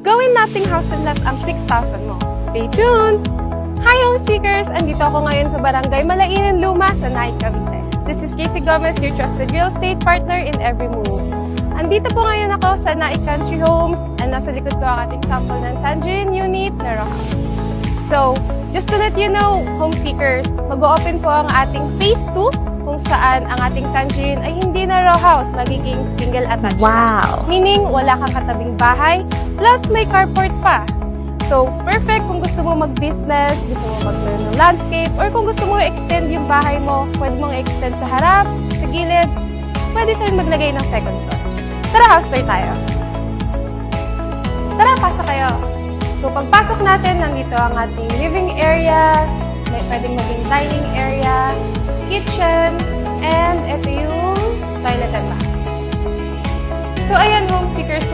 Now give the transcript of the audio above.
gawin nating house and lot ang 6,000 mo. Stay tuned! Hi, home seekers! Andito ako ngayon sa Barangay Malainan, Luma, sa Naik, Cavite. This is Casey Gomez, your trusted real estate partner in every move. Andito po ngayon ako sa Naik Country Homes and nasa likod ko ang ating sample ng Tangerine Unit na row house. So, just to let you know, home seekers, mag-open po ang ating phase 2 kung saan ang ating Tangerine ay hindi na row house, magiging single attached. Wow! Meaning, wala kang katabing bahay, plus may carport pa. So, perfect kung gusto mo mag-business, gusto mo mag-learn ng landscape, or kung gusto mo i-extend yung bahay mo, pwede mong i-extend sa harap, sa gilid, pwede ka rin maglagay ng second floor. Tara, house tour tayo. Tara, pasok kayo. So, pagpasok natin, nandito ang ating living area, may pwedeng maging dining area, kitchen, and ito yung toilet and bath. So, ayan, home seekers, kung